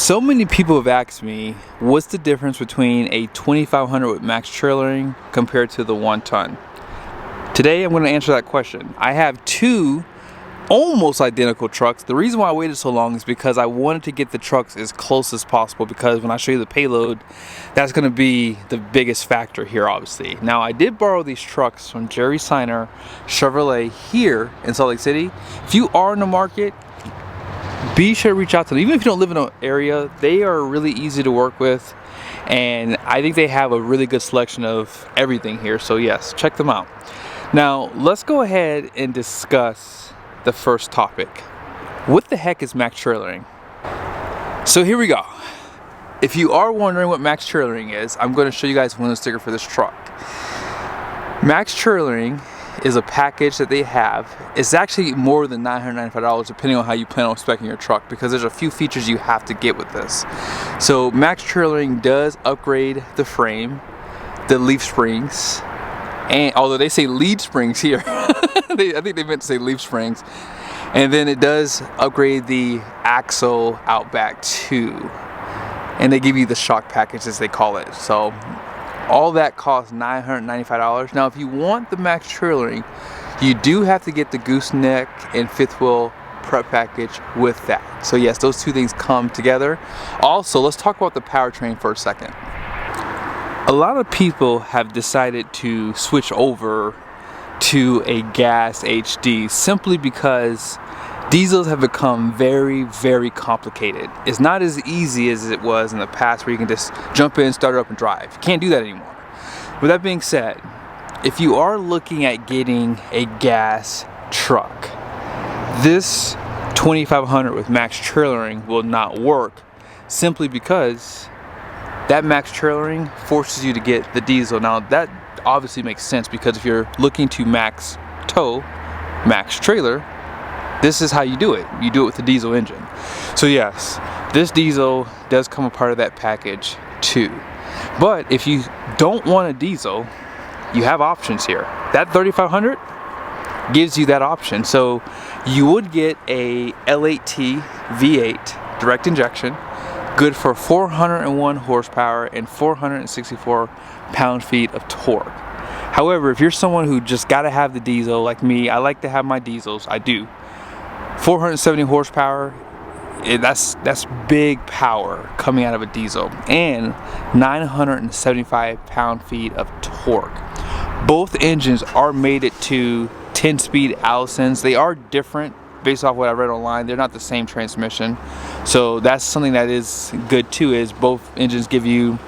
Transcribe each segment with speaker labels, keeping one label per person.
Speaker 1: So many people have asked me, what's the difference between a 2500 with max trailering compared to the 1 ton? Today I'm going to answer that question. I have two almost identical trucks. The reason why I waited so long is because I wanted to get the trucks as close as possible, because when I show you the payload, that's going to be the biggest factor here, obviously. Now, I did borrow these trucks from Seiner Chevrolet here in Salt Lake City. If you are in the market, be sure to reach out to them. Even if you don't live in an area, they are really easy to work with, and I think they have a really good selection of everything here. So yes, check them out. Now let's go ahead and discuss the first topic. What the heck is max trailering? So here we go. If you are wondering what max trailering is, I'm going to show you guys a window sticker for this truck. Max trailering is a package that they have. It's actually more than $995 depending on how you plan on speccing your truck, because there's a few features you have to get with this. So max trailering does upgrade the frame, the leaf springs, and although they say lead springs here, I think they meant to say leaf springs, and then it does upgrade the axle out back too, and they give you the shock package as they call it. So all that costs $995. Now, if you want the max trailering, you do have to get the gooseneck and fifth wheel prep package with that. So yes, those two things come together. Also, let's talk about the powertrain for a second. A lot of people have decided to switch over to a gas HD simply because diesels have become very, very complicated. It's not as easy as it was in the past, where you can just jump in, start it up, and drive. You can't do that anymore. With that being said, if you are looking at getting a gas truck, this 2500 with max trailering will not work, simply because that max trailering forces you to get the diesel. Now that obviously makes sense, because if you're looking to max tow, max trailer, this is how you do it. You do it with the diesel engine. So yes, this diesel does come a part of that package too. But if you don't want a diesel, you have options here. That 3500 gives you that option. So you would get a L8T V8 direct injection, good for 401 horsepower and 464 pound-feet of torque. However, if you're someone who just gotta have the diesel like me, I like to have my diesels, I do. 470 horsepower, that's big power coming out of a diesel, and 975 pound-feet of torque. Both engines are mated to 10-speed Allisons. They are different based off what I read online. They're not the same transmission, so that's something that is good too, is both engines give you,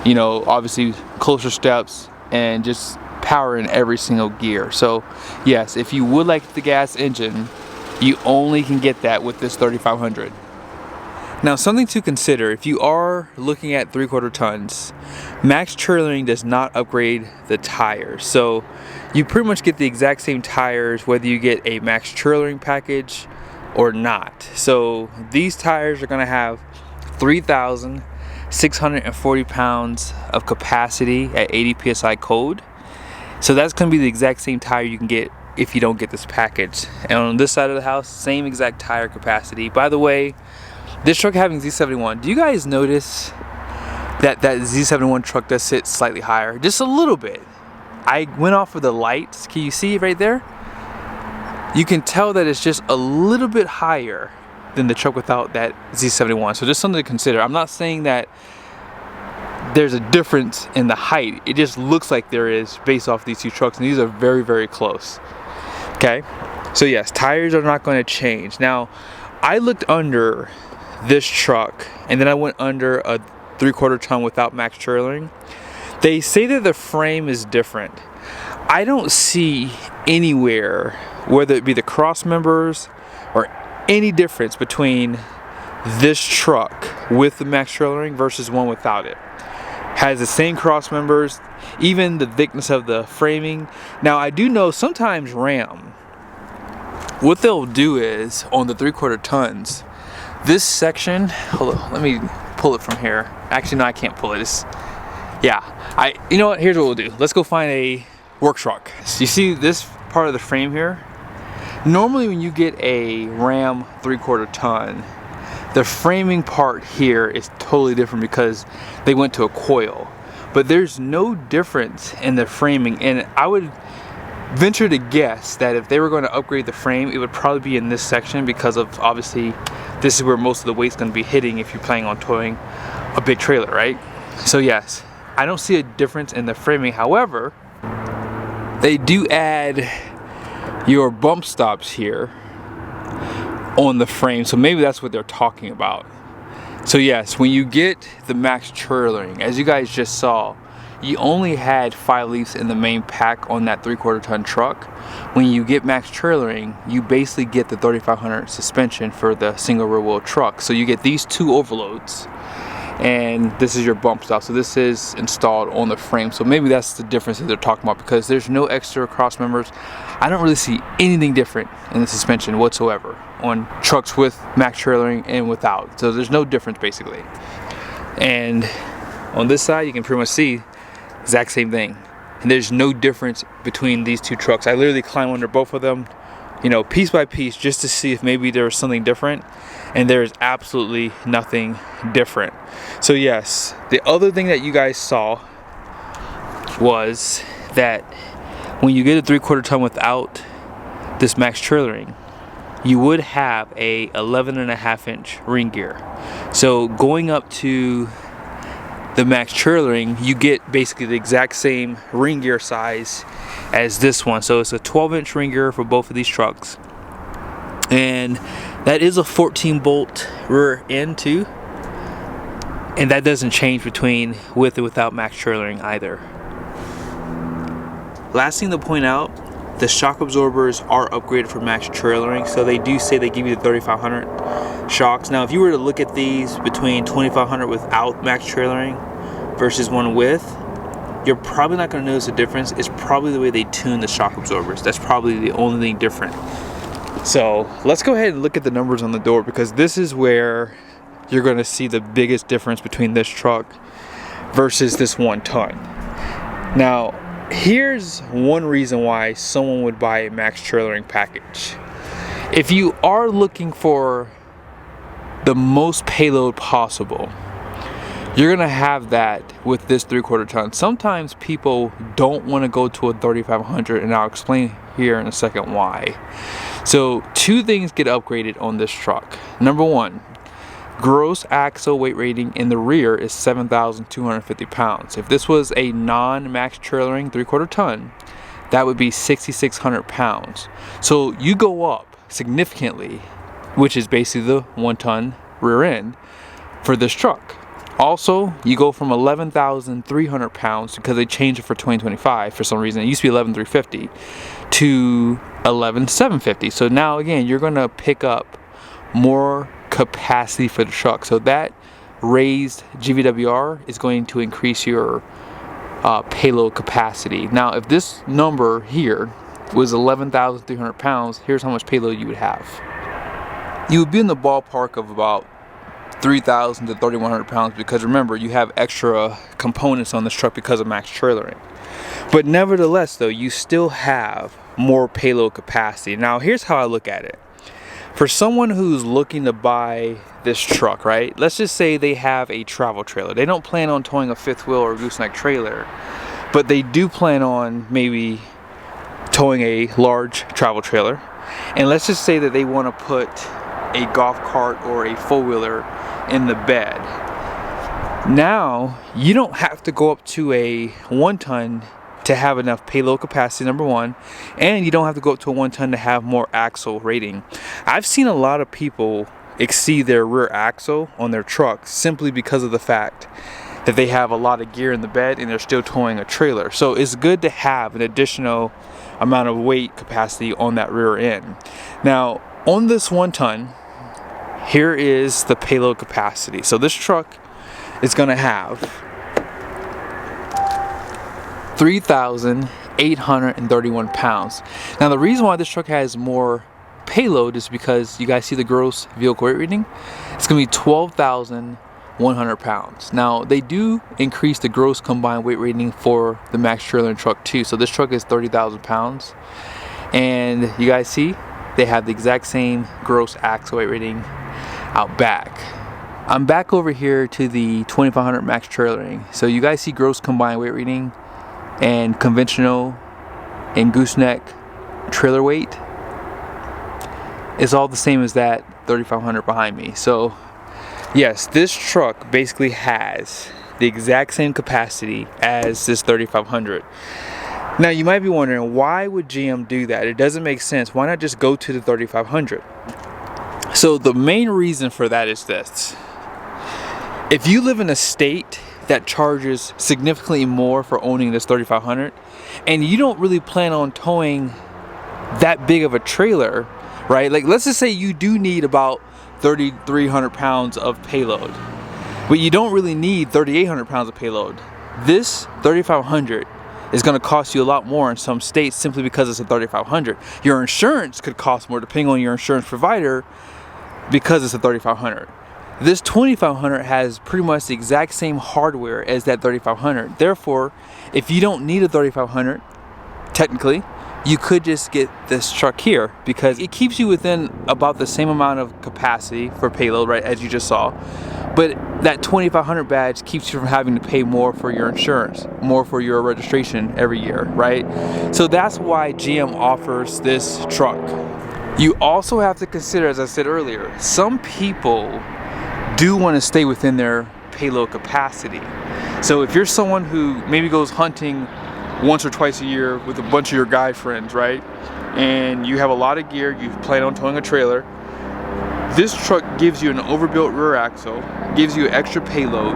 Speaker 1: you know, obviously closer steps and just power in every single gear. So yes, if you would like the gas engine, you only can get that with this 3500. Now, something to consider if you are looking at 3/4 tons, max trailering does not upgrade the tires. So you pretty much get the exact same tires whether you get a max trailering package or not. So these tires are going to have 3,640 pounds of capacity at 80 psi code. So that's going to be the exact same tire you can get if you don't get this package. And on this side of the house, same exact tire capacity. By the way, this truck having Z71, do you guys notice that Z71 truck does sit slightly higher? Just a little bit. I went off of the lights. Can you see it right there? You can tell that it's just a little bit higher than the truck without that Z71. So just something to consider. I'm not saying that there's a difference in the height. It just looks like there is based off these two trucks, and these are very, very close. Okay, so yes, tires are not going to change. Now, I looked under this truck, and then I went under a 3/4 ton without max trailering. They say that the frame is different. I don't see anywhere, whether it be the cross members or any difference between this truck with the max trailering versus one without it. Has the same cross members, even the thickness of the framing. Now, I do know sometimes Ram, what they'll do is on the 3/4 tons, this section, hold on, let me pull it from here. Actually, no, I can't pull it. You know what, here's what we'll do. Let's go find a work truck. So you see this part of the frame here? Normally when you get a Ram 3/4 ton, The framing part here is totally different because they went to a coil. But there's no difference in the framing, and I would venture to guess that if they were going to upgrade the frame, it would probably be in this section because of, obviously, this is where most of the weight's going to be hitting if you're planning on towing a big trailer, right? So yes, I don't see a difference in the framing. However, they do add your bump stops here on the frame, so maybe that's what they're talking about. So yes, when you get the max trailering, as you guys just saw, you only had 5 leaves in the main pack on that 3/4 ton truck. When you get max trailering, you basically get the 3500 suspension for the single rear wheel truck. So you get these 2 overloads, and this is your bump stop. So this is installed on the frame. So maybe that's the difference that they're talking about, because there's no extra cross members. I don't really see anything different in the suspension whatsoever on trucks with max trailering and without. So there's no difference basically. And on this side, you can pretty much see exact same thing, and there's no difference between these 2 trucks. I literally climbed under both of them, you know, piece by piece, just to see if maybe there was something different, and there is absolutely nothing different. So yes, the other thing that you guys saw was that when you get a 3/4 ton without this max trailering, you would have a 11.5-inch ring gear. So going up to the max trailering, you get basically the exact same ring gear size as this one. So it's a 12-inch ring gear for both of these trucks, and that is a 14-bolt rear end too, and that doesn't change between with or without max trailering either. Last thing to point out, the shock absorbers are upgraded for max trailering, so they do say they give you the 3500 shocks. Now if you were to look at these between 2500 without max trailering versus one with, you're probably not going to notice a difference. It's probably the way they tune the shock absorbers. That's probably the only thing different. So let's go ahead and look at the numbers on the door, because this is where you're going to see the biggest difference between this truck versus this 1 ton. Now here's one reason why someone would buy a max trailering package. If you are looking for the most payload possible, you're gonna have that with this 3/4 ton. Sometimes people don't want to go to a 3500, and I'll explain here in a second why. So 2 things get upgraded on this truck. Number 1, gross axle weight rating in the rear is 7,250 pounds. If this was a non-max trailering 3/4 ton, that would be 6,600 pounds. So you go up significantly, which is basically the 1 ton rear end for this truck. Also, you go from 11,300 pounds, because they changed it for 2025 for some reason. It used to be 11,350 to 11,750. So now again, you're gonna pick up more capacity for the truck. So that raised GVWR is going to increase your payload capacity. Now if this number here was 11,300 pounds, here's how much payload you would have. You would be in the ballpark of about 3,000 to 3,100 pounds, because remember, you have extra components on this truck because of max trailering. But nevertheless though, you still have more payload capacity. Now here's how I look at it. For someone who's looking to buy this truck, right? Let's just say they have a travel trailer. They don't plan on towing a 5th wheel or gooseneck trailer, but they do plan on maybe towing a large travel trailer. And let's just say that they want to put a golf cart or a 4-wheeler in the bed. Now, you don't have to go up to a 1 ton to have enough payload capacity, number 1, and you don't have to go up to a 1 ton to have more axle rating. I've seen a lot of people exceed their rear axle on their trucks simply because of the fact that they have a lot of gear in the bed and they're still towing a trailer. So it's good to have an additional amount of weight capacity on that rear end. Now on this 1 ton, here is the payload capacity. So this truck is going to have 3,831 pounds. Now the reason why this truck has more payload is because you guys see the gross vehicle weight rating. It's going to be 12,100 pounds. Now they do increase the gross combined weight rating for the max trailer truck too. So this truck is 30,000 pounds, and you guys see they have the exact same gross axle weight rating out back. I'm back over here to the 2500 max trailering. So you guys see gross combined weight reading and conventional and gooseneck trailer weight is all the same as that 3500 behind me. So yes, this truck basically has the exact same capacity as this 3500. Now you might be wondering, why would GM do that? It doesn't make sense. Why not just go to the 3500? So the main reason for that is this. If you live in a state that charges significantly more for owning this 3500 and you don't really plan on towing that big of a trailer, right? Like let's just say you do need about 3,300 pounds of payload, but you don't really need 3,800 pounds of payload. This 3,500 is going to cost you a lot more in some states simply because it's a 3,500. Your insurance could cost more depending on your insurance provider because it's a 3,500. This 2,500 has pretty much the exact same hardware as that 3,500. Therefore, if you don't need a 3,500, technically, you could just get this truck here because it keeps you within about the same amount of capacity for payload, right, as you just saw. But that 2,500 badge keeps you from having to pay more for your insurance, more for your registration every year, right? So that's why GM offers this truck. You also have to consider, as I said earlier, some people do want to stay within their payload capacity. So if you're someone who maybe goes hunting once or twice a year with a bunch of your guy friends, right? And you have a lot of gear, you plan on towing a trailer, this truck gives you an overbuilt rear axle, gives you extra payload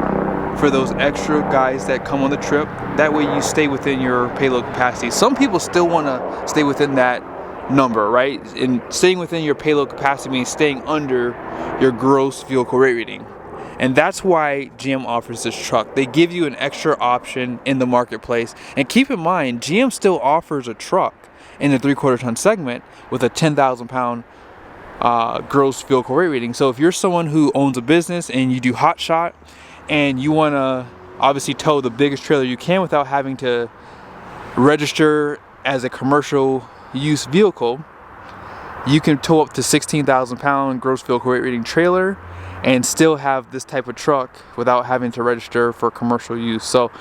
Speaker 1: for those extra guys that come on the trip. That way you stay within your payload capacity. Some people still want to stay within that number, right? And staying within your payload capacity means staying under your gross vehicle weight rating. And that's why GM offers this truck. They give you an extra option in the marketplace. And keep in mind, GM still offers a truck in the 3/4 ton segment with a 10,000 pound gross vehicle weight rating. So if you're someone who owns a business and you do hot shot and you want to obviously tow the biggest trailer you can without having to register as a commercial use vehicle, you can tow up to 16,000 pound gross vehicle weight rating trailer and still have this type of truck without having to register for commercial use. So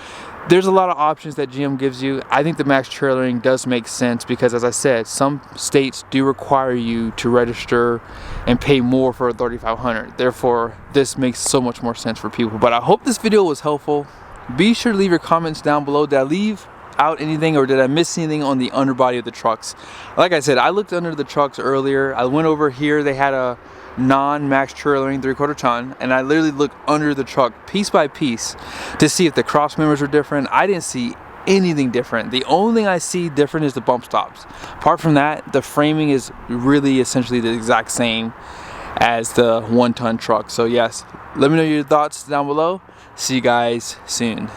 Speaker 1: there's a lot of options that GM gives you. I think the max trailering does make sense because, as I said, some states do require you to register and pay more for a 3,500. Therefore, this makes so much more sense for people. But I hope this video was helpful. Be sure to leave your comments down below. Did I leave out anything or did I miss anything on the underbody of the trucks? Like I said, I looked under the trucks earlier. I went over here. They had a non-max trailering 3/4 ton, and I literally looked under the truck piece by piece to see if the cross members were different. I didn't see anything different. The only thing I see different is the bump stops. Apart from that, the framing is really essentially the exact same as the 1 ton truck. So yes, let me know your thoughts down below. See you guys soon.